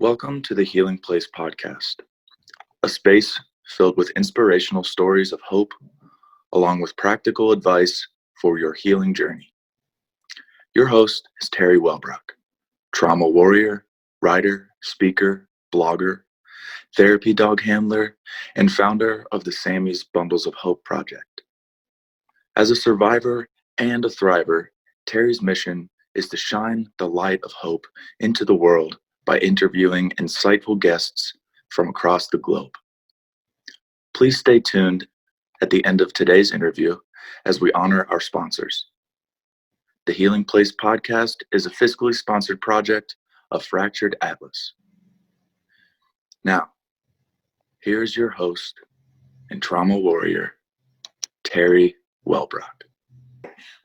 Welcome to the Healing Place podcast, a space filled with inspirational stories of hope, along with practical advice for your healing journey. Your host is Teri Wellbrock, trauma warrior, writer, speaker, blogger, therapy dog handler, and founder of the Sammy's Bundles of Hope project. As a survivor and a thriver, Teri's mission is to shine the light of hope into the world by interviewing insightful guests from across the globe. Please stay tuned at the end of today's interview as we honor our sponsors. The Healing Place podcast is a fiscally sponsored project of Fractured Atlas. Now, here's your host and trauma warrior, Teri Wellbrock.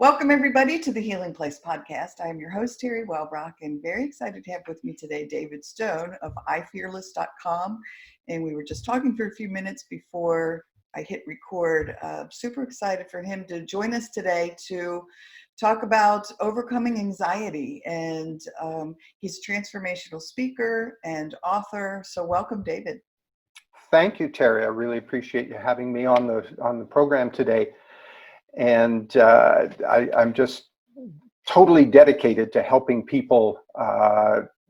Welcome, everybody, to the Healing Place podcast. I am your host, Teri Wellbrock, and very excited to have with me today David Stone of ifearless.com. And we were just talking for a few minutes before I hit record. Super excited for him to join us today to talk about overcoming anxiety. And he's a transformational speaker and author. So welcome, David. Thank you, Teri. I really appreciate you having me on the program today. And I'm just totally dedicated to helping people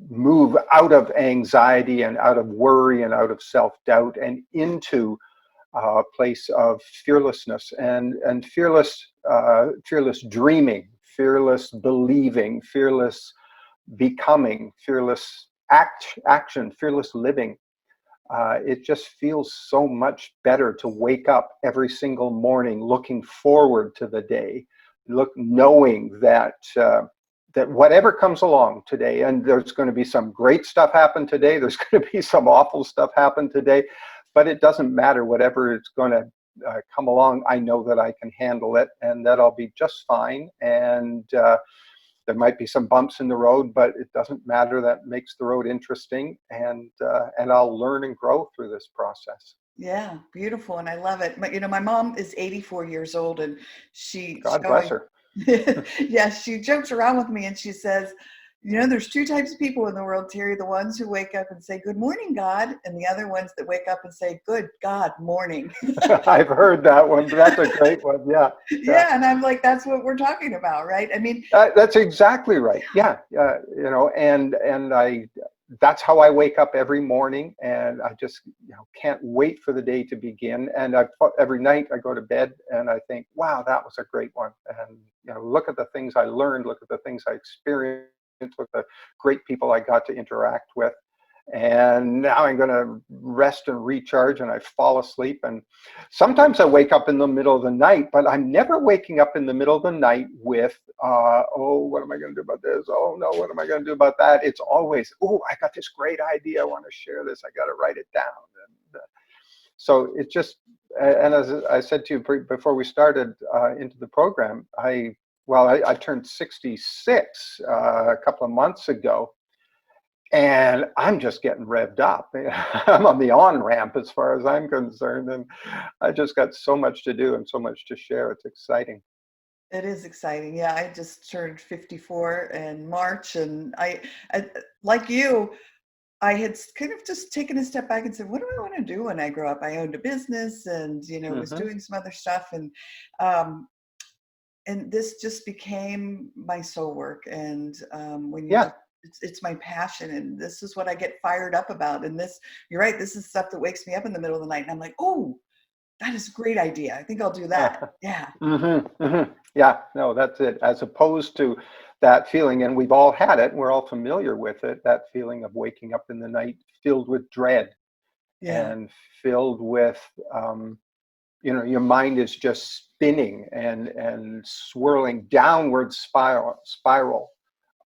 move out of anxiety and out of worry and out of self-doubt and into a place of fearlessness and fearless dreaming, fearless believing, fearless becoming, fearless action, fearless living. It just feels so much better to wake up every single morning looking forward to the day, knowing that whatever comes along today, and there's going to be some great stuff happen today, there's going to be some awful stuff happen today, but it doesn't matter. Whatever is going to come along, I know that I can handle it and that I'll be just fine. And there might be some bumps in the road, but it doesn't matter. That makes the road interesting, and I'll learn and grow through this process. Yeah, beautiful, and I love it. My mom is 84 years old, and God bless her. Yeah, she jokes around with me, and she says, there's two types of people in the world, Teri. The ones who wake up and say, "Good morning, God," and the other ones that wake up and say, "Good God, morning." I've hered that one. That's a great one. Yeah. Yeah, and I'm like, that's what we're talking about, right? I mean, that's exactly right. Yeah. And that's how I wake up every morning, and I just can't wait for the day to begin. And every night I go to bed and I think, wow, that was a great one. And look at the things I learned, look at the things I experienced, with the great people I got to interact with. And now I'm going to rest and recharge, and I fall asleep. And sometimes I wake up in the middle of the night, but I'm never waking up in the middle of the night with, oh, what am I going to do about this? Oh, no, what am I going to do about that? It's always, oh, I got this great idea. I want to share this. I got to write it down. And so it just, and as I said to you before we started into the program, I turned 66 a couple of months ago, and I'm just getting revved up. I'm on the on-ramp as far as I'm concerned, and I just got so much to do and so much to share. It's exciting. It is exciting. Yeah, I just turned 54 in March, and I like you, I had kind of just taken a step back and said, what do I want to do when I grow up? I owned a business and, was doing some other stuff, and this just became my soul work. And it's my passion, and this is what I get fired up about. And this, you're right, this is stuff that wakes me up in the middle of the night, and I'm like, oh, that is a great idea. I think I'll do that. Yeah. Yeah, no, that's it. As opposed to that feeling, and we've all had it, we're all familiar with it, that feeling of waking up in the night filled with dread. Yeah. And filled with, your mind is just spinning and swirling downward spiral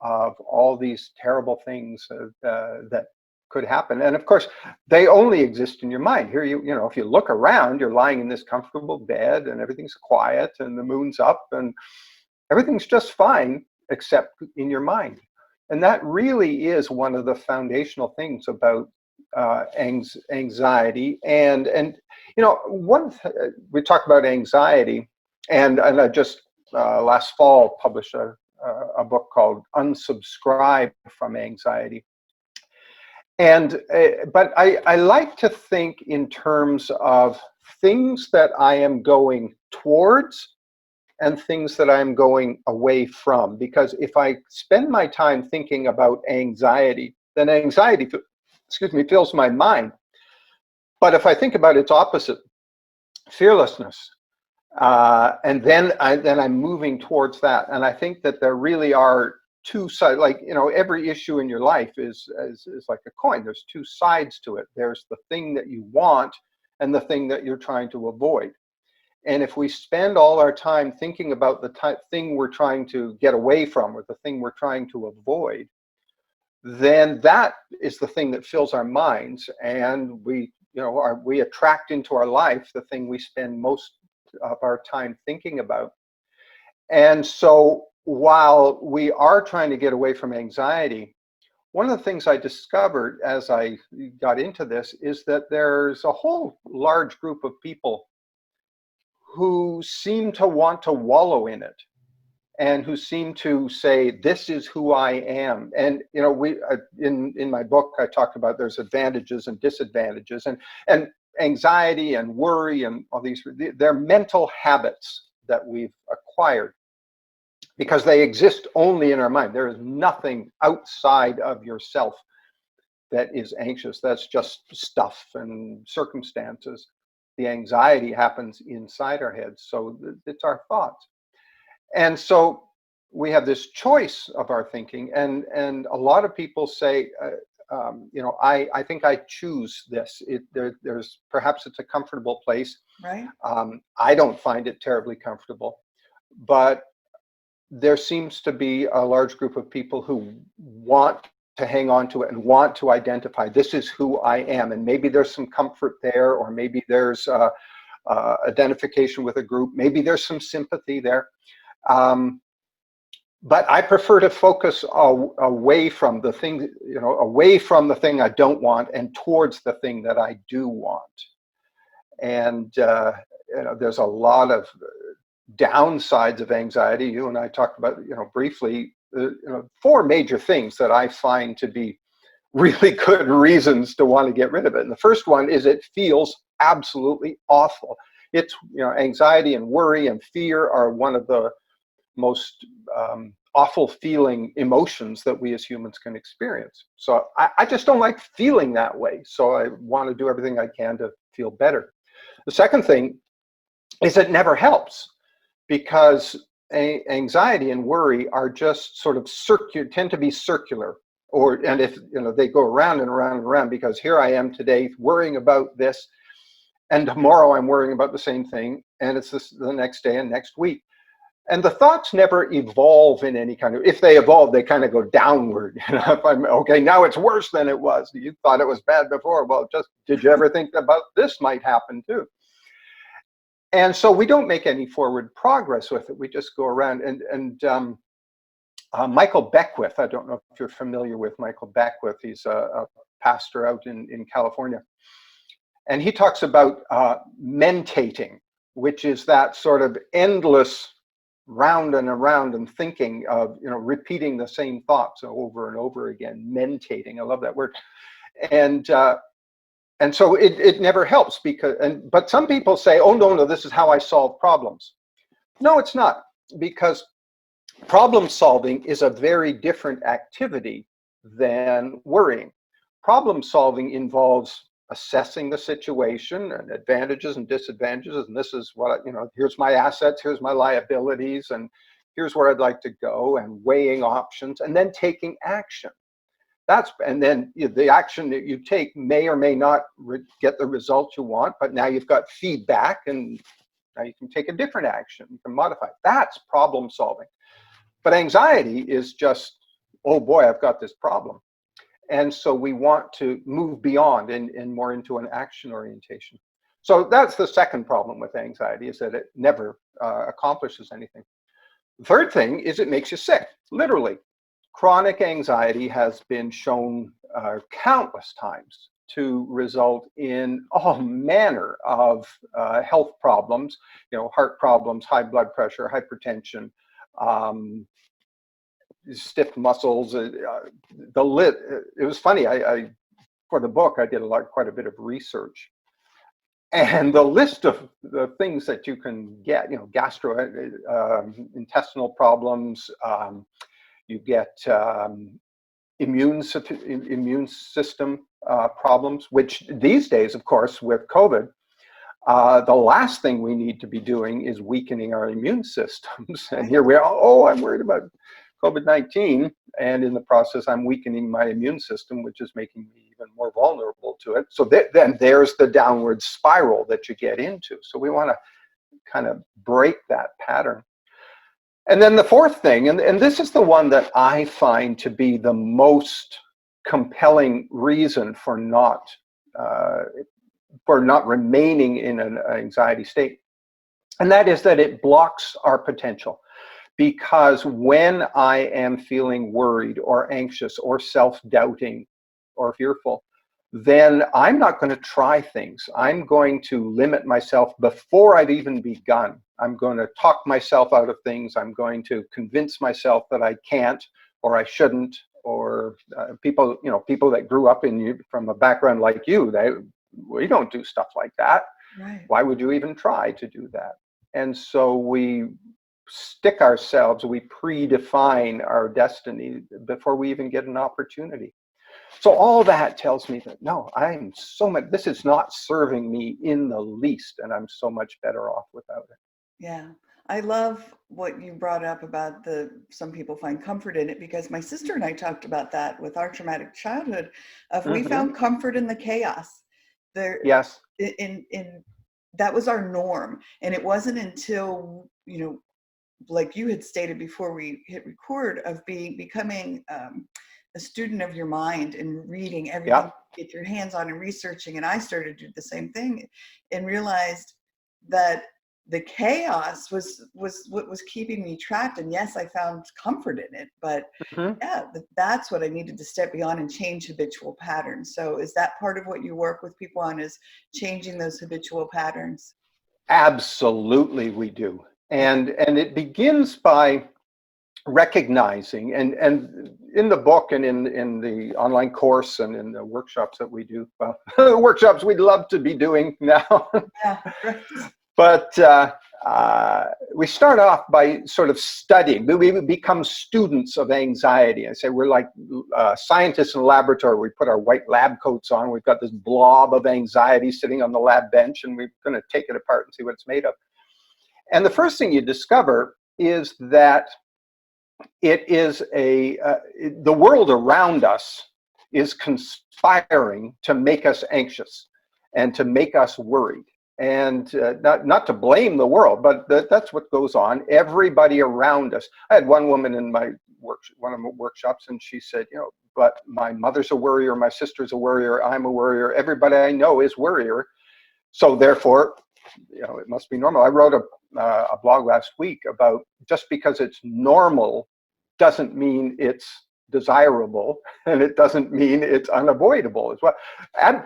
of all these terrible things that could happen. And of course, they only exist in your mind. Here, if you look around, you're lying in this comfortable bed and everything's quiet and the moon's up and everything's just fine, except in your mind. And that really is one of the foundational things about anxiety. And we talk about anxiety, and I just last fall published a book called Unsubscribe from Anxiety. And but I like to think in terms of things that I am going towards and things that I'm going away from. Because if I spend my time thinking about anxiety, then anxiety, excuse me, fills my mind. But if I think about its opposite, fearlessness, and then I'm moving towards that. And I think that there really are two sides. Like, you know, every issue in your life is like a coin. There's two sides to it. There's the thing that you want and the thing that you're trying to avoid. And if we spend all our time thinking about the thing we're trying to get away from or the thing we're trying to avoid, then that is the thing that fills our minds, and we attract into our life the thing we spend most of our time thinking about. And so while we are trying to get away from anxiety, one of the things I discovered as I got into this is that there's a whole large group of people who seem to want to wallow in it, and who seem to say, this is who I am. And, you know, in my book, I talked about there's advantages and disadvantages, and anxiety and worry and all these, they're mental habits that we've acquired because they exist only in our mind. There is nothing outside of yourself that is anxious. That's just stuff and circumstances. The anxiety happens inside our heads. So it's our thoughts. And so we have this choice of our thinking, and a lot of people say, I think I choose this. There's perhaps it's a comfortable place. Right. I don't find it terribly comfortable, but there seems to be a large group of people who want to hang on to it and want to identify, this is who I am. And maybe there's some comfort there, or maybe there's identification with a group. Maybe there's some sympathy there. But I prefer to focus away from the thing, away from the thing I don't want and towards the thing that I do want. And there's a lot of downsides of anxiety. You and I talked about, briefly, 4 major things that I find to be really good reasons to want to get rid of it. And the first one is it feels absolutely awful. It's, anxiety and worry and fear are one of the most awful feeling emotions that we as humans can experience. So I just don't like feeling that way. So I want to do everything I can to feel better. The second thing is it never helps, because anxiety and worry are just sort of tend to be circular. And if they go around and around and around, because here I am today worrying about this, and tomorrow I'm worrying about the same thing, and it's the next day and next week. And the thoughts never evolve in any kind of, if they evolve, they kind of go downward. If I'm, okay, now it's worse than it was. You thought it was bad before. Well, did you ever think about this might happen too? And so we don't make any forward progress with it. We just go around. And Michael Beckwith, I don't know if you're familiar with Michael Beckwith. He's a pastor out in California. And he talks about mentating, which is that sort of endless round and around and thinking of, repeating the same thoughts over and over again, mentating. I love that word. And so it never helps, but some people say, oh, no, this is how I solve problems. No, it's not, because problem solving is a very different activity than worrying. Problem solving involves assessing the situation and advantages and disadvantages. And this is what, here's my assets, here's my liabilities, and here's where I'd like to go, and weighing options, and then taking action. And then the action that you take may or may not get the result you want, but now you've got feedback, and now you can take a different action. You can modify. That's problem solving. But anxiety is just, oh boy, I've got this problem. And so we want to move beyond and more into an action orientation. So that's the second problem with anxiety, is that it never accomplishes anything. The third thing is it makes you sick, literally. Chronic anxiety has been shown countless times to result in all manner of health problems, heart problems, high blood pressure, hypertension, stiff muscles. It was funny. I for the book, I did quite a bit of research. And the list of the things that you can get, gastrointestinal problems, you get immune system problems, which these days, of course, with COVID, the last thing we need to be doing is weakening our immune systems. And here we are, I'm worried about COVID-19, and in the process, I'm weakening my immune system, which is making me even more vulnerable to it. So then there's the downward spiral that you get into. So we want to kind of break that pattern. And then the fourth thing, and this is the one that I find to be the most compelling reason for not remaining in an anxiety state, and that is that it blocks our potential. Because when I am feeling worried or anxious or self-doubting or fearful, then I'm not going to try things. I'm going to limit myself before I've even begun. I'm going to talk myself out of things. I'm going to convince myself that I can't or I shouldn't. Or people that grew up from a background like you, we don't do stuff like that. Right. Why would you even try to do that? And so we stick ourselves, we predefine our destiny before we even get an opportunity. So all that tells me that, no, this is not serving me in the least, and I'm so much better off without it. Yeah. I love what you brought up about some people find comfort in it, because my sister and I talked about that with our traumatic childhood we found comfort in the chaos. Yes. In that was our norm. And it wasn't until, like you had stated before we hit record, of becoming a student of your mind and reading everything you get your hands on and researching. And I started to do the same thing and realized that the chaos was what was keeping me trapped. And yes, I found comfort in it, but that's what I needed to step beyond and change habitual patterns. So is that part of what you work with people on, is changing those habitual patterns? Absolutely, we do. And it begins by recognizing, and in the book and in the online course and in the workshops that we do, workshops we'd love to be doing now. Yeah, right. But we start off by sort of studying. We become students of anxiety. I say we're like scientists in a laboratory. We put our white lab coats on. We've got this blob of anxiety sitting on the lab bench, and we're going to take it apart and see what it's made of. And the first thing you discover is that it is the world around us is conspiring to make us anxious and to make us worried. And not to blame the world, but that's what goes on. Everybody around us. I had one woman in one of my workshops, and she said, but my mother's a worrier, my sister's a worrier, I'm a worrier, everybody I know is worrier. So therefore, it must be normal. I wrote a blog last week about just because it's normal doesn't mean it's desirable, and it doesn't mean it's unavoidable as well. And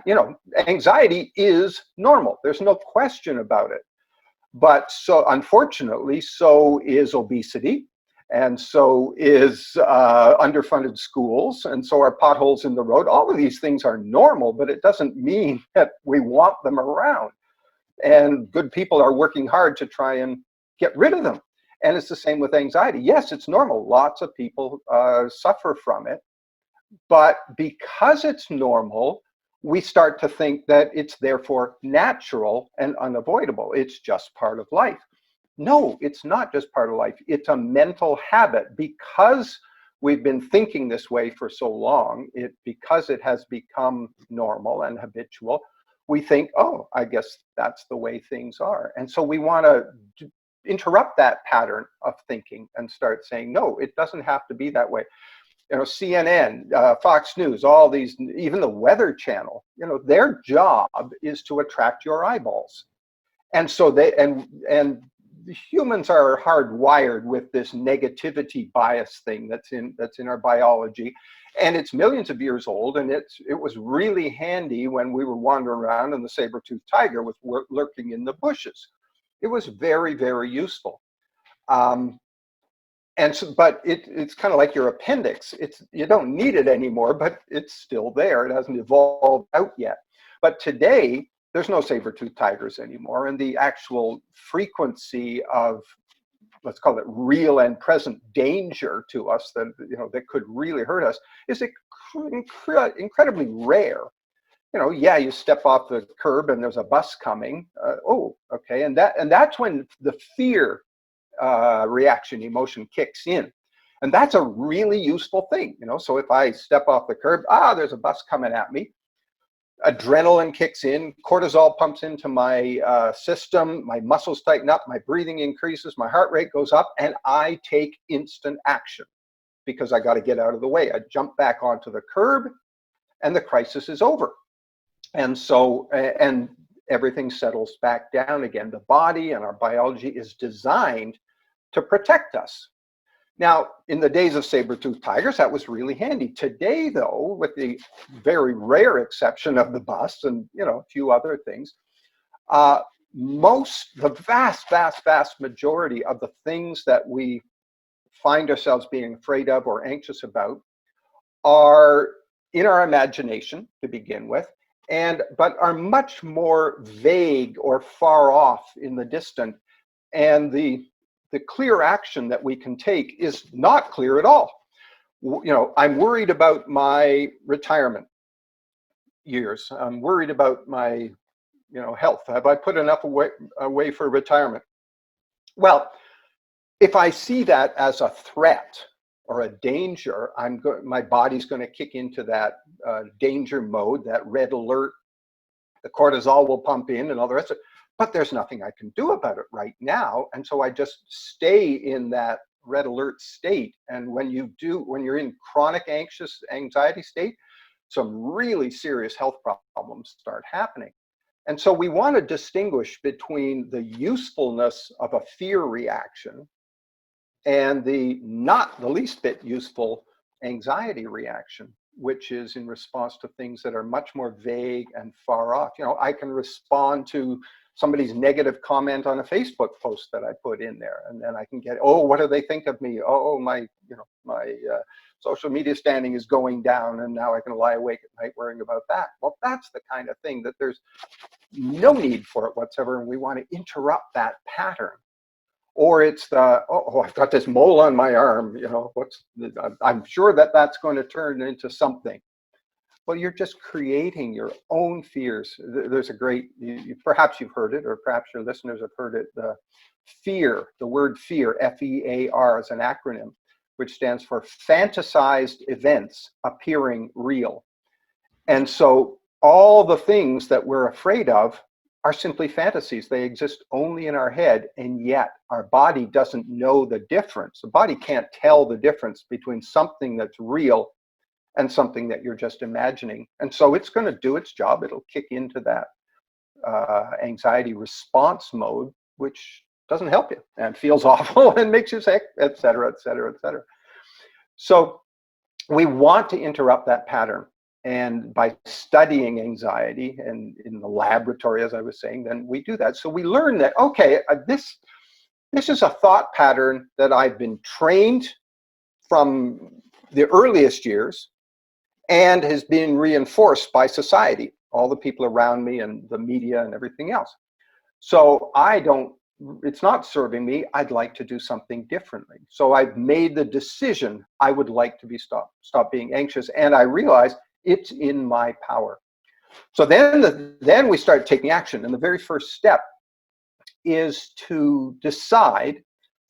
anxiety is normal. There's no question about it. But so unfortunately, so is obesity, and so is underfunded schools, and so are potholes in the road. All of these things are normal, but it doesn't mean that we want them around. And good people are working hard to try and get rid of them. And it's the same with anxiety. Yes, it's normal. Lots of people suffer from it. But because it's normal, we start to think that it's therefore natural and unavoidable. It's just part of life. No, it's not just part of life. It's a mental habit. Because we've been thinking this way for so long, because it has become normal and habitual, we think, I guess that's the way things are. And so we want to interrupt that pattern of thinking and start saying, no, it doesn't have to be that way. CNN, Fox News, all these, even the Weather Channel, their job is to attract your eyeballs. And so and humans are hardwired with this negativity bias thing that's in our biology. And it's millions of years old, and it was really handy when we were wandering around and the saber-toothed tiger was lurking in the bushes. It was very, very useful. And so, but it's kind of like your appendix. You don't need it anymore, but it's still there. It hasn't evolved out yet. But today, there's no saber-toothed tigers anymore, and the actual frequency of, let's call it, real and present danger to us that could really hurt us is incredibly rare. Yeah, you step off the curb and there's a bus coming. Okay, and that's when the fear reaction emotion kicks in, and that's a really useful thing. So if I step off the curb, there's a bus coming at me. Adrenaline kicks in, cortisol pumps into my system, my muscles tighten up, my breathing increases, my heart rate goes up, and I take instant action because I got to get out of the way. I jump back onto the curb, and the crisis is over. And so, and everything settles back down again. The body and our biology is designed to protect us. Now, in the days of saber-toothed tigers, that was really handy. Today, though, with the very rare exception of the bus and a few other things, the vast majority of the things that we find ourselves being afraid of or anxious about are in our imagination to begin with, but are much more vague or far off in the distant, and the clear action that we can take is not clear at all. I'm worried about my retirement years. I'm worried about my health. Have I put enough away for retirement? Well, if I see that as a threat or a danger, my body's going to kick into that danger mode, that red alert. The cortisol will pump in and all the rest of it. But there's nothing I can do about it right now. And so I just stay in that red alert state. And when you're in chronic anxiety state, some really serious health problems start happening. And so we want to distinguish between the usefulness of a fear reaction and the not the least bit useful anxiety reaction, which is in response to things that are much more vague and far off. I can respond to somebody's negative comment on a Facebook post that I put in there, and then I can get, what do they think of me? My social media standing is going down, and now I can lie awake at night worrying about that. Well, that's the kind of thing that there's no need for it whatsoever, and we want to interrupt that pattern. Or it's I've got this mole on my arm, I'm sure that's going to turn into something. Well, you're just creating your own fears. There's a great, perhaps you've heard it, or perhaps your listeners have heard it, the word fear, F-E-A-R, is an acronym, which stands for fantasized events appearing real. And so all the things that we're afraid of are simply fantasies. They exist only in our head, and yet our body doesn't know the difference. The body can't tell the difference between something that's real and something that you're just imagining. And so it's going to do its job. It'll kick into that anxiety response mode, which doesn't help you and feels awful and makes you sick, et cetera, et cetera, et cetera. So we want to interrupt that pattern. And by studying anxiety and in the laboratory, as I was saying, then we do that. So we learn that, okay, this is a thought pattern that I've been trained from the earliest years and has been reinforced by society, all the people around me and the media and everything else. So it's not serving me. I'd like to do something differently. So I've made the decision I would like to stop being anxious. And I realize it's in my power. So then we start taking action. And the very first step is to decide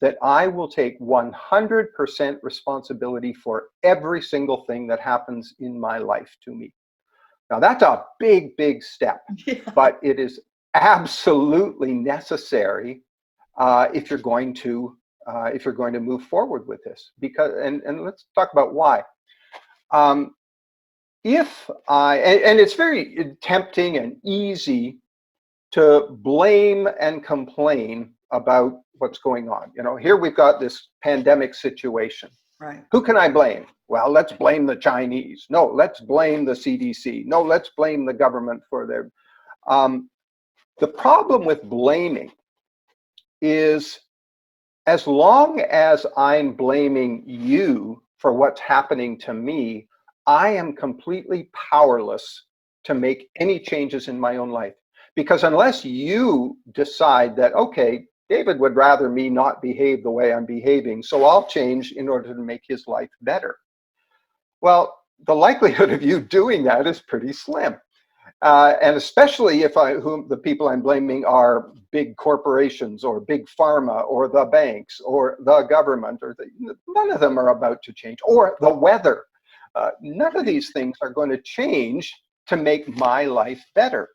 that I will take 100% responsibility for every single thing that happens in my life to me. Now that's a big, big step, but it is absolutely necessary if you're going to move forward with this. Because and let's talk about why. And it's very tempting and easy to blame and complain about what's going on. Here we've got this pandemic situation. Right. Who can I blame? Well, let's blame the Chinese. No, let's blame the CDC. No, let's blame the government for their. The problem with blaming is as long as I'm blaming you for what's happening to me, I am completely powerless to make any changes in my own life. Because unless you decide that, okay, David would rather me not behave the way I'm behaving, so I'll change in order to make his life better. Well, the likelihood of you doing that is pretty slim. And especially if the people I'm blaming are big corporations or big pharma or the banks or the government, none of them are about to change, or the weather. None of these things are going to change to make my life better.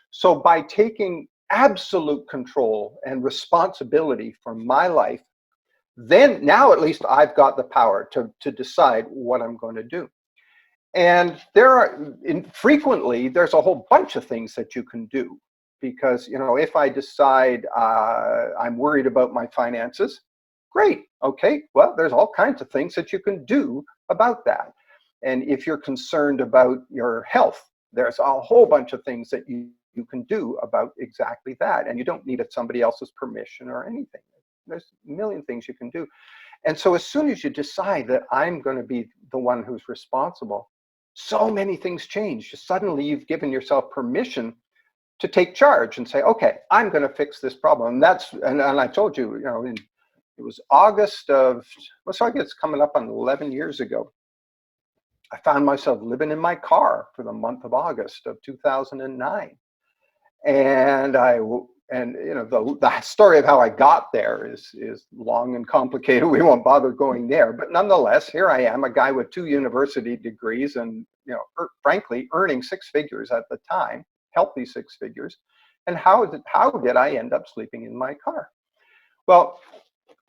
So by taking absolute control and responsibility for my life, then now at least I've got the power to decide what I'm going to do. And frequently, there's a whole bunch of things that you can do. Because, if I decide I'm worried about my finances, great. Okay, well, there's all kinds of things that you can do about that. And if you're concerned about your health, there's a whole bunch of things that you can do about exactly that. And you don't need somebody else's permission or anything. There's a million things you can do. And so as soon as you decide that I'm going to be the one who's responsible, so many things change. Suddenly you've given yourself permission to take charge and say, okay, I'm going to fix this problem. And I told you, it was August of, so I guess it's coming up on 11 years ago. I found myself living in my car for the month of August of 2009. And the story of how I got there is long and complicated. We won't bother going there. But nonetheless, here I am, a guy with 2 university degrees and, frankly, earning 6 figures at the time, healthy 6 figures. And how did I end up sleeping in my car? Well,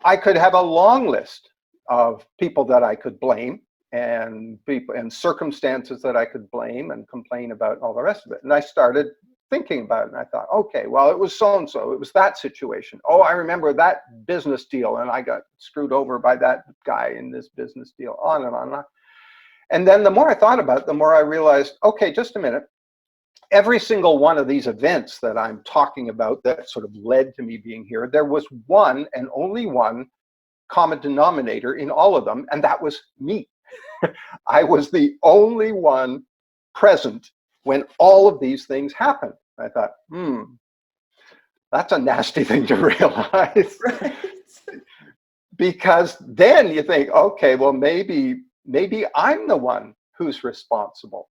I could have a long list of people that I could blame and people and circumstances that I could blame and complain about and all the rest of it. And I started thinking about it, and I thought, okay, well, it was so-and-so, it was that situation. Oh, I remember that business deal, and I got screwed over by that guy in this business deal, on and on and on. And then the more I thought about it, the more I realized, okay, just a minute. Every single one of these events that I'm talking about that sort of led to me being here, there was one and only one common denominator in all of them, and that was me. I was the only one present when all of these things happened. I thought, that's a nasty thing to realize. Right. Because then you think, okay, well, maybe I'm the one who's responsible.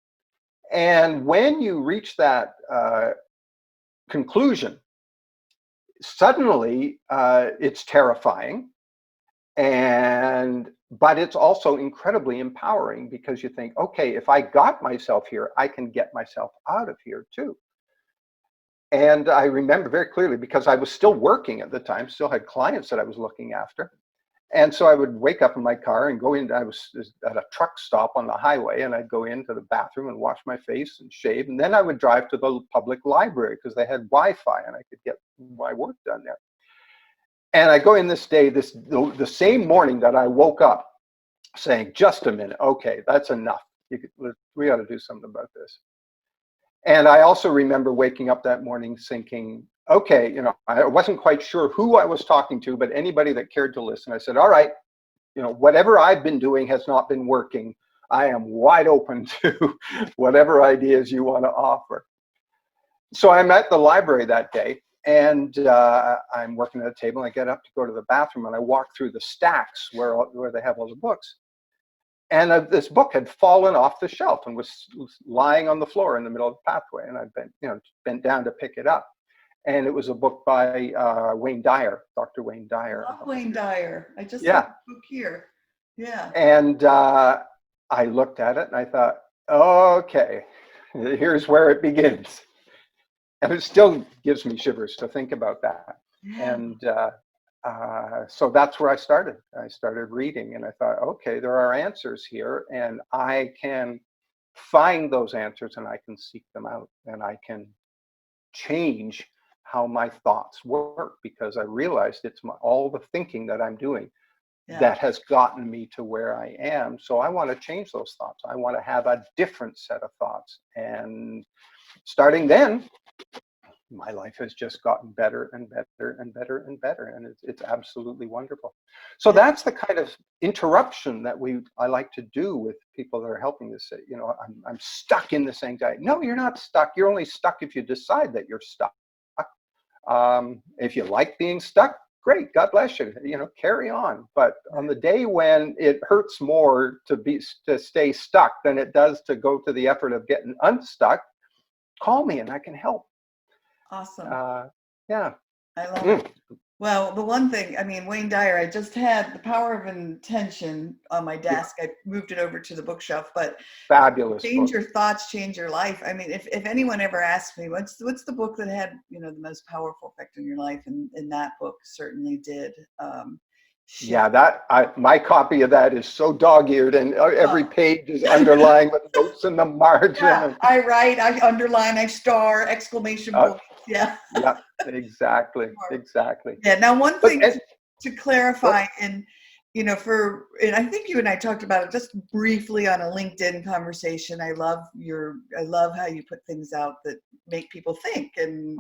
And when you reach that conclusion, suddenly it's terrifying, but it's also incredibly empowering, because you think, okay, if I got myself here, I can get myself out of here too. And I remember very clearly, because I was still working at the time, still had clients that I was looking after. And so I would wake up in my car and go in. I was at a truck stop on the highway, and I'd go into the bathroom and wash my face and shave. And then I would drive to the public library because they had Wi-Fi and I could get my work done there. And I go in the same morning that I woke up saying, just a minute, okay, that's enough. We got to do something about this. And I also remember waking up that morning thinking, okay, I wasn't quite sure who I was talking to, but anybody that cared to listen, I said, all right, whatever I've been doing has not been working. I am wide open to whatever ideas you want to offer. So I'm at the library that day, and I'm working at a table, and I get up to go to the bathroom, and I walk through the stacks where they have all the books. And this book had fallen off the shelf and was lying on the floor in the middle of the pathway. And I'd bent down to pick it up. And it was a book by Wayne Dyer, Dr. Wayne Dyer. I love Wayne Dyer. I just have the book here. Yeah. And I looked at it and I thought, okay, here's where it begins. And it still gives me shivers to think about that. Yeah. And so that's where I started. I started reading, and I thought, okay, there are answers here, and I can find those answers, and I can seek them out, and I can change how my thoughts work, because I realized it's all the thinking that I'm doing that has gotten me to where I am. So I want to change those thoughts. I want to have a different set of thoughts. And starting then, my life has just gotten better and better and better and better, and it's absolutely wonderful. So that's the kind of interruption that I like to do with people that are helping us. Say, I'm stuck in this anxiety. No, you're not stuck. You're only stuck if you decide that you're stuck. If you like being stuck, great, God bless you. Carry on. But on the day when it hurts more to stay stuck than it does to go to the effort of getting unstuck, call me and I can help. Awesome. Yeah. I love it. Well, the one thing, Wayne Dyer, I just had The Power of Intention on my desk. I moved it over to the bookshelf, but fabulous Change book. Your Thoughts, Change Your Life. If anyone ever asks me, what's the book that had, the most powerful effect on your life? And that book certainly did. My copy of that is so dog-eared, and every page is underlined with notes in the margin. Yeah, I write, I underline, I star, exclamation points. Yeah. Yeah, exactly. Yeah. Now, one thing to clarify, and I think you and I talked about it just briefly on a LinkedIn conversation. I love how you put things out that make people think and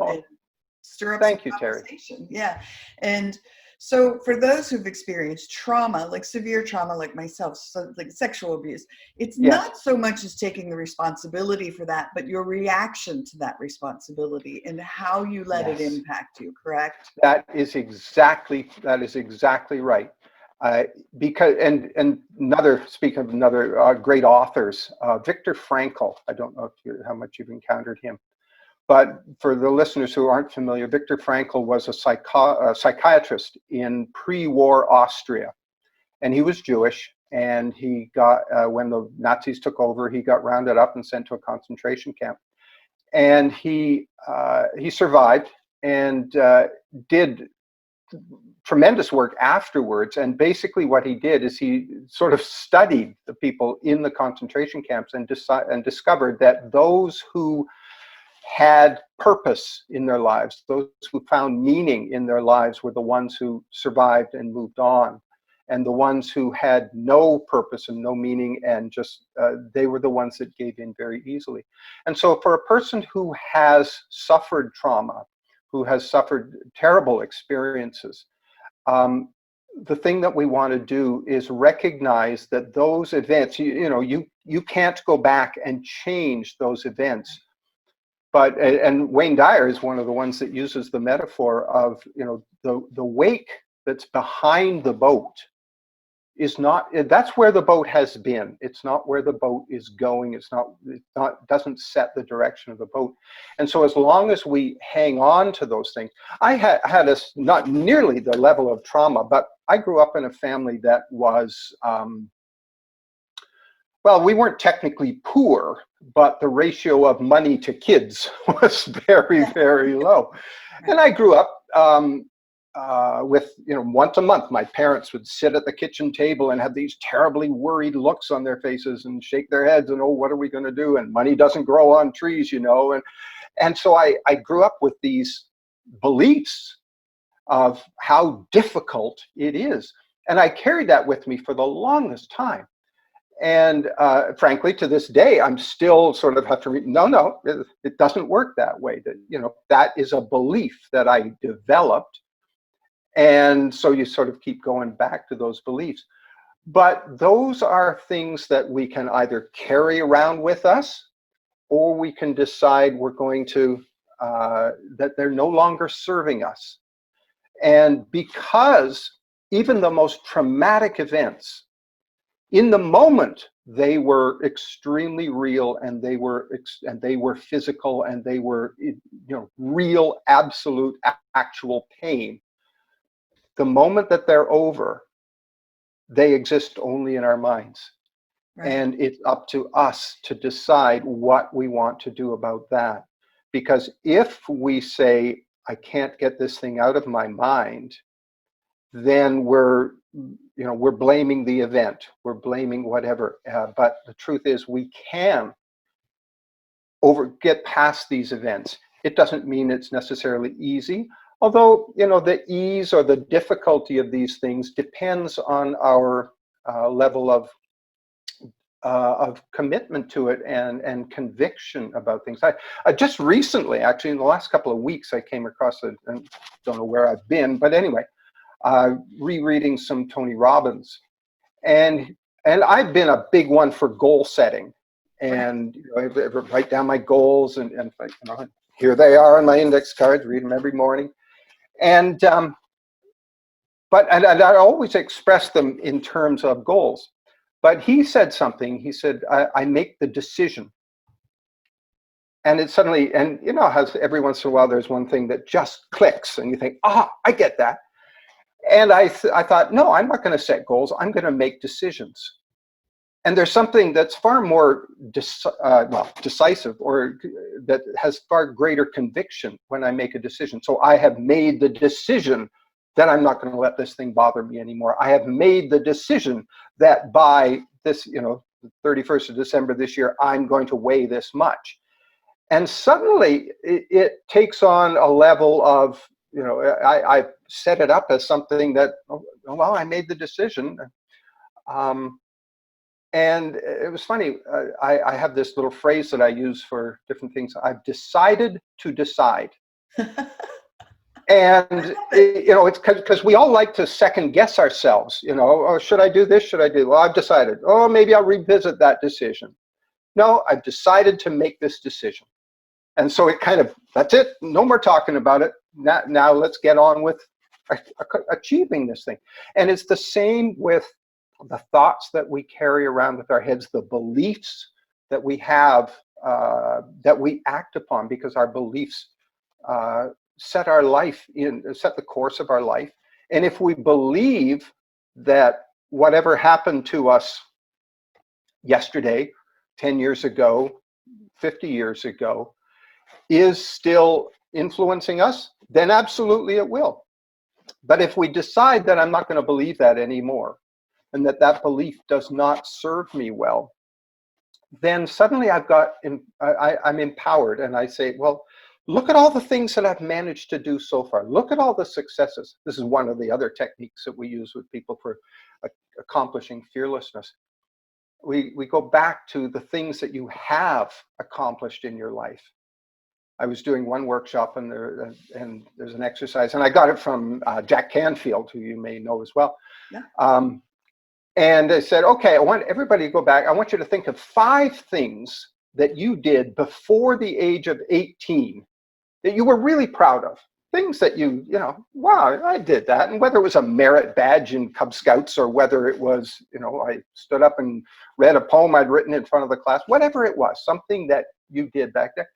stir up some conversation. Teri. Yeah. And so for those who've experienced trauma, like severe trauma, like myself, so like sexual abuse, it's not so much as taking the responsibility for that, but your reaction to that responsibility and how you let it impact you, correct? That is exactly right. Because speaking of another great authors, Viktor Frankl. I don't know how much you've encountered him. But for the listeners who aren't familiar, Viktor Frankl was a psychiatrist in pre-war Austria, and he was Jewish. And he got when the Nazis took over, he got rounded up and sent to a concentration camp. And he survived and did tremendous work afterwards. And basically, what he did is he sort of studied the people in the concentration camps and discovered that those who had purpose in their lives, those who found meaning in their lives, were the ones who survived and moved on. And the ones who had no purpose and no meaning and just, they were the ones that gave in very easily. And so for a person who has suffered trauma, who has suffered terrible experiences, the thing that we want to do is recognize that those events, you can't go back and change those events. But, and Wayne Dyer is one of the ones that uses the metaphor of, the wake that's behind the boat is not, that's where the boat has been. It's not where the boat is going. It doesn't set the direction of the boat. And so as long as we hang on to those things, I had not nearly the level of trauma, but I grew up in a family that was, well, we weren't technically poor, but the ratio of money to kids was very, very low. And I grew up with, once a month, my parents would sit at the kitchen table and have these terribly worried looks on their faces and shake their heads and, oh, what are we going to do? And money doesn't grow on trees, And so I grew up with these beliefs of how difficult it is. And I carried that with me for the longest time. And frankly, to this day, I'm still sort of have to no, it doesn't work that way. That, that is a belief that I developed. And so you sort of keep going back to those beliefs. But those are things that we can either carry around with us, or we can decide we're going to, that they're no longer serving us. And because even the most traumatic events, in the moment, they were extremely real, and they were physical, and they were, real, absolute, actual pain. The moment that they're over, they exist only in our minds. Right. And it's up to us to decide what we want to do about that. Because if we say, I can't get this thing out of my mind, then we're blaming the event, we're blaming whatever. But the truth is, we can get past these events. It doesn't mean it's necessarily easy, although the ease or the difficulty of these things depends on our level of of commitment to it and conviction about things. I just recently, actually in the last couple of weeks, I came across it, and don't know where I've been, but anyway, rereading some Tony Robbins, and I've been a big one for goal setting, and I write down my goals, and here they are on my index cards, read them every morning, and but I always express them in terms of goals. But he said something. He said, I make the decision. And it suddenly, and how every once in a while there's one thing that just clicks and you think, I get that. And I thought, no, I'm not going to set goals. I'm going to make decisions. And there's something that's far more decisive, or that has far greater conviction when I make a decision. So I have made the decision that I'm not going to let this thing bother me anymore. I have made the decision that by this, the 31st of December this year, I'm going to weigh this much. And suddenly it takes on a level of, I set it up as something that, well, I made the decision. And it was funny, I have this little phrase that I use for different things. I've decided to decide. And it's because we all like to second guess ourselves. Should I do this? Should I do? Well, I've decided. Oh, maybe I'll revisit that decision. No, I've decided to make this decision. And so that's it. No more talking about it. Now let's get on with achieving this thing. And it's the same with the thoughts that we carry around with our heads, the beliefs that we have, that we act upon, because our beliefs set the course of our life. And if we believe that whatever happened to us yesterday, 10 years ago, 50 years ago, is still influencing us, then absolutely it will. But if we decide that I'm not going to believe that anymore, and that belief does not serve me well, then suddenly I'm empowered, and I say, well, look at all the things that I've managed to do so far. Look at all the successes. This is one of the other techniques that we use with people for accomplishing fearlessness. We go back to the things that you have accomplished in your life. I was doing one workshop, and there's an exercise, and I got it from Jack Canfield, who you may know as well. Yeah. And I said, okay, I want everybody to go back. I want you to think of 5 things that you did before the age of 18 that you were really proud of. Things that wow, I did that. And whether it was a merit badge in Cub Scouts, or whether it was, I stood up and read a poem I'd written in front of the class, whatever it was, something that you did back there.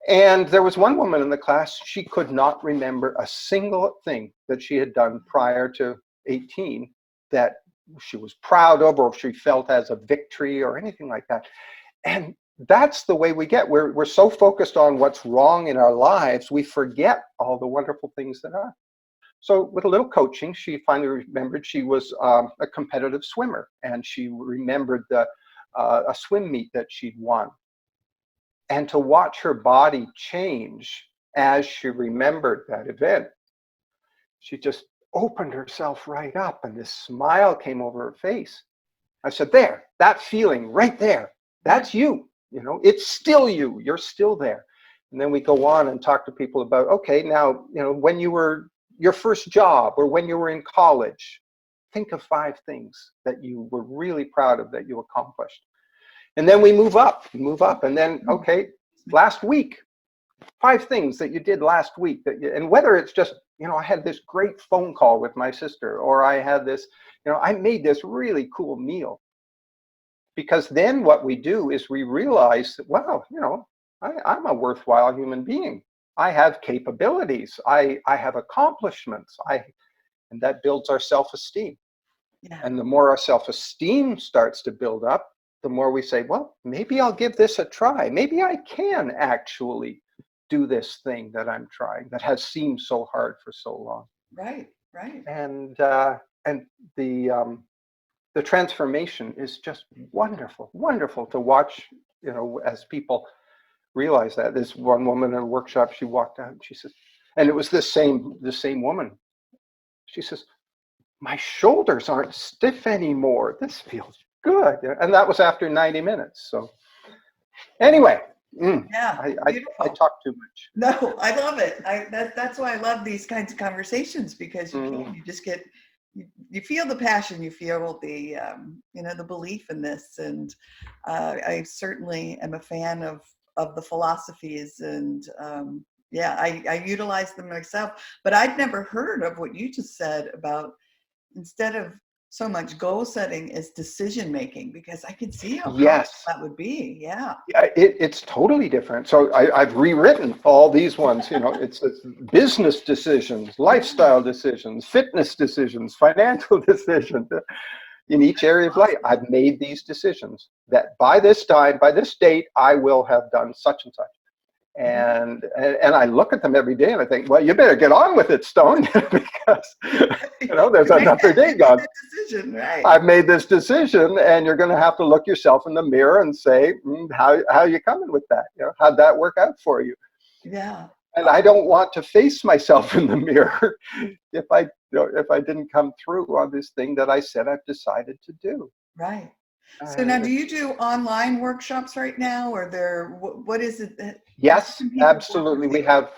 And there was one woman in the class, she could not remember a single thing that she had done prior to 18 that she was proud of, or she felt as a victory or anything like that. And that's the way we get. We're so focused on what's wrong in our lives, we forget all the wonderful things that are. So with a little coaching, she finally remembered she was a competitive swimmer, and she remembered a swim meet that she'd won. And to watch her body change as she remembered that event, she just opened herself right up, and this smile came over her face. I said, there, that feeling right there, that's you. It's still you. You're still there. And then we go on and talk to people about, okay, now, when you were your first job, or when you were in college, think of 5 things that you were really proud of that you accomplished. And then we move up, and then, okay, last week, 5 things that you did last week and whether it's just, I had this great phone call with my sister, or I had this, I made this really cool meal. Because then what we do is we realize that, wow, I'm a worthwhile human being. I have capabilities. I have accomplishments. And that builds our self-esteem. Yeah. And the more our self-esteem starts to build up, the more we say, well, maybe I'll give this a try. Maybe I can actually do this thing that I'm trying, that has seemed so hard for so long. Right. And the transformation is just wonderful to watch, as people realize that. This one woman in a workshop, she walked out and she says, and it was the same woman. She says, my shoulders aren't stiff anymore. This feels Good. And that was after 90 minutes. So anyway, Yeah, I beautiful. talk too much. No, I love it. That's why I love these kinds of conversations, because you just get, you feel the passion, you feel the the belief in this, and I certainly am a fan of the philosophies, and yeah, I utilize them myself. But I'd never heard of what you just said about, instead of so much goal setting, as decision making, because I could see how powerful Yes. that would be. Yeah. Yeah, it's totally different. So I've rewritten all these ones. It's business decisions, lifestyle decisions, fitness decisions, financial decisions. In each area of life, I've made these decisions that by this time, by this date, I will have done such and such. And I look at them every day and I think, well, you better get on with it, Stone, because there's another day gone. Decision, right? I've made this decision, and you're going to have to look yourself in the mirror and say, how you coming with that? How'd that work out for you? Yeah. And I don't want to face myself in the mirror if I didn't come through on this thing that I said I've decided to do. Right. So now, do you do online workshops right now, or what is it that? Yes, absolutely. We have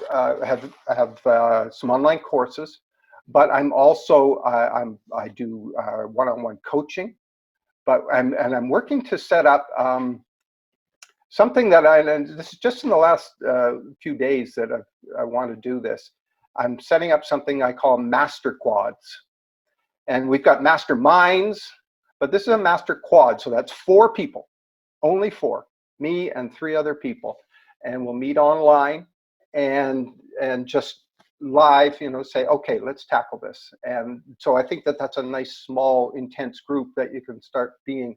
some online courses, but I'm also I do one-on-one coaching, but I'm working to set up something that and this is just in the last few days that I want to do this. I'm setting up something I call master quads, and we've got master minds, but this is a master quad, so that's 4 people, only 4, me and 3 other people, and we'll meet online and just live, say, okay, let's tackle this. And so I think that that's a nice, small, intense group that you can start being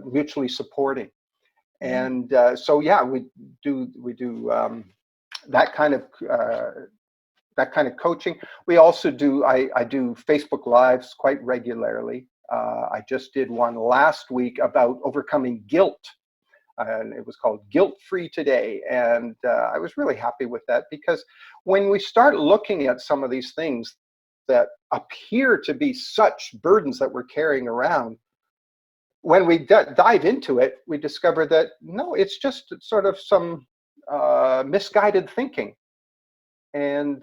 mutually supporting. And so yeah, we do that kind of coaching. We also do I do Facebook Lives quite regularly. I just did one last week about overcoming guilt, and it was called Guilt Free Today. And I was really happy with that, because when we start looking at some of these things that appear to be such burdens that we're carrying around, when we dive into it, we discover that no, it's just sort of some misguided thinking. And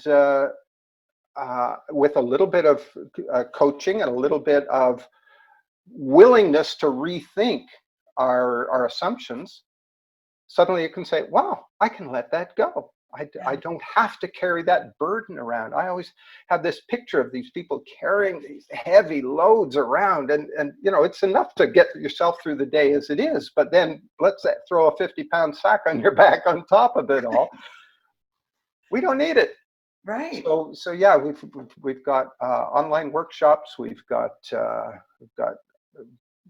with a little bit of coaching and a little bit of willingness to rethink our assumptions, suddenly you can say, wow, I can let that go. I don't have to carry that burden around. I always have this picture of these people carrying these heavy loads around, and it's enough to get yourself through the day as it is, but then let's throw a 50-pound sack on your back on top of it all. We don't need it. Right. So yeah, we've got online workshops. We've got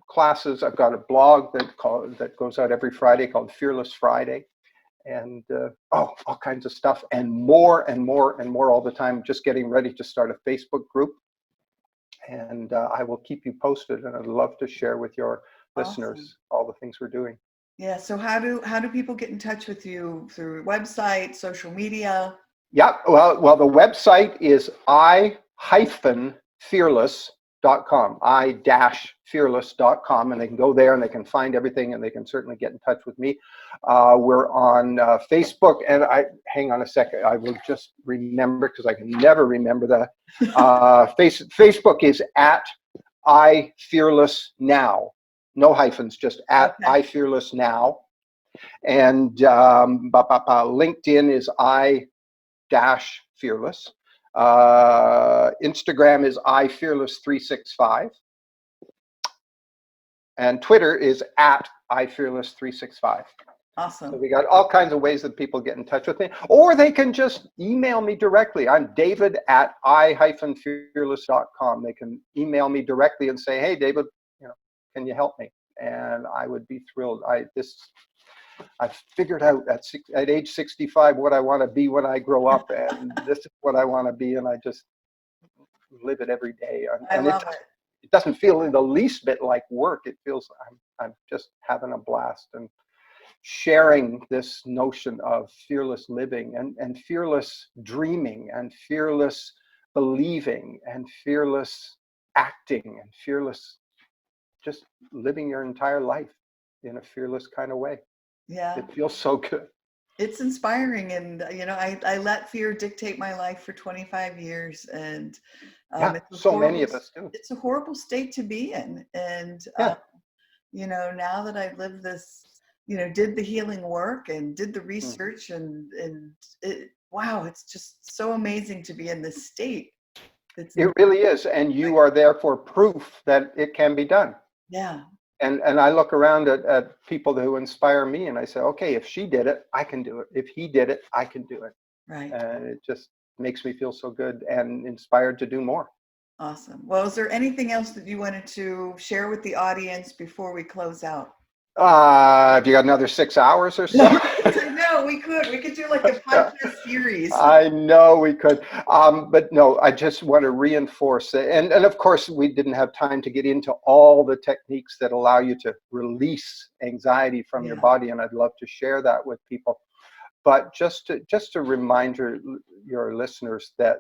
classes. I've got a blog that goes out every Friday called Fearless Friday, and all kinds of stuff, and more and more and more all the time. Just getting ready to start a Facebook group, and I will keep you posted. And I'd love to share with your listeners all the things we're doing. Yeah. So how do people get in touch with you? Through website, social media? Yeah. Well, the website is i-fearless.com, i-fearless.com, and they can go there and they can find everything, and they can certainly get in touch with me. We're on Facebook, and hang on a second, I will just remember, because I can never remember that. Facebook is at iFearlessNow, no hyphens, just at iFearlessNow, and LinkedIn is i-fearless. Instagram is iFearless365, and Twitter is at iFearless365. Awesome. So we got all kinds of ways that people get in touch with me, or they can just email me directly. I'm David at i-fearless.com. They can email me directly and say, hey, David, can you help me? And I would be thrilled. I've figured out at age 65 what I want to be when I grow up, and this is what I want to be, and I just live it every day. I love it. It doesn't feel in the least bit like work. It feels I'm just having a blast and sharing this notion of fearless living and fearless dreaming and fearless believing and fearless acting and fearless just living your entire life in a fearless kind of way. Yeah. It feels so good. It's inspiring. And, I let fear dictate my life for 25 years. And So many of us do. It's a horrible state to be in. And, now that I've lived this, did the healing work and did the research wow, it's just so amazing to be in this state. It really is. And you are therefore proof that it can be done. Yeah. And I look around at people who inspire me and I say, okay, if she did it, I can do it. If he did it, I can do it. Right. And it just makes me feel so good and inspired to do more. Awesome. Well, is there anything else that you wanted to share with the audience before we close out? Have you got another 6 hours or so? No, we could do like a podcast series. I know we could. But no, I just want to reinforce it. And of course, we didn't have time to get into all the techniques that allow you to release anxiety from your body. And I'd love to share that with people. But just to remind your listeners that,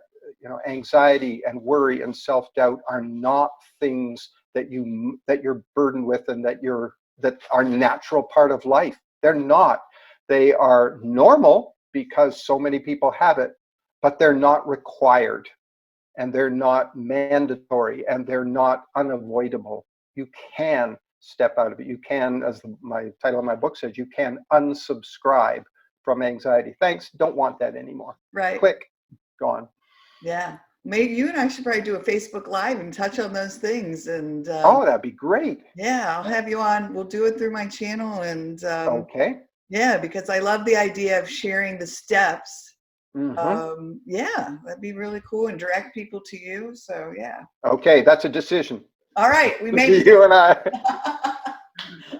anxiety and worry and self-doubt are not things that you're burdened with and that are natural part of life. They're not. They are normal because so many people have it, but they're not required and they're not mandatory and they're not unavoidable. You can step out of it. You can, as my title of my book says, you can unsubscribe from anxiety. Thanks, don't want that anymore. Right. Click, gone. Yeah. Maybe you and I should probably do a Facebook Live and touch on those things. And that'd be great. Yeah, I'll have you on. We'll do it through my channel. And okay. Yeah, because I love the idea of sharing the steps. Mm-hmm. Yeah, that'd be really cool and direct people to you. So yeah. Okay, that's a decision. All right, we made it. You and I.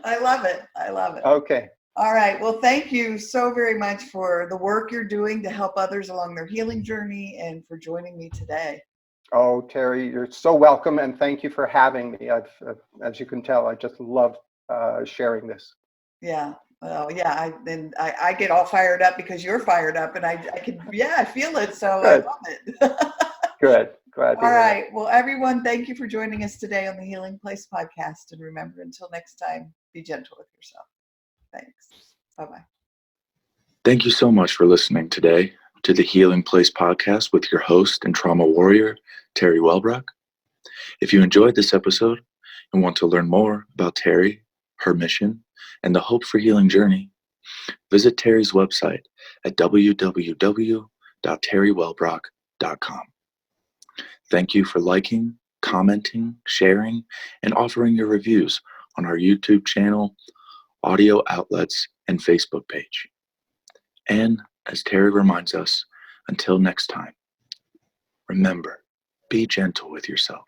I love it. I love it. Okay. All right. Well, thank you so very much for the work you're doing to help others along their healing journey and for joining me today. Oh, Teri, you're so welcome. And thank you for having me. As you can tell, I just love sharing this. Yeah. Well, yeah. I get all fired up because you're fired up and I feel it. So Good. I love it. Good. Glad to All hear right. it. Well, everyone, thank you for joining us today on the Healing Place podcast. And remember, until next time, be gentle with yourself. Thanks. Bye-bye. Thank you so much for listening today to the Healing Place podcast with your host and trauma warrior, Teri Wellbrock. If you enjoyed this episode and want to learn more about Teri, her mission, and the Hope for Healing journey, visit Teri's website at www.teriwellbrock.com. Thank you for liking, commenting, sharing, and offering your reviews on our YouTube channel, audio outlets, and Facebook page. And as Teri reminds us, until next time, remember, be gentle with yourself.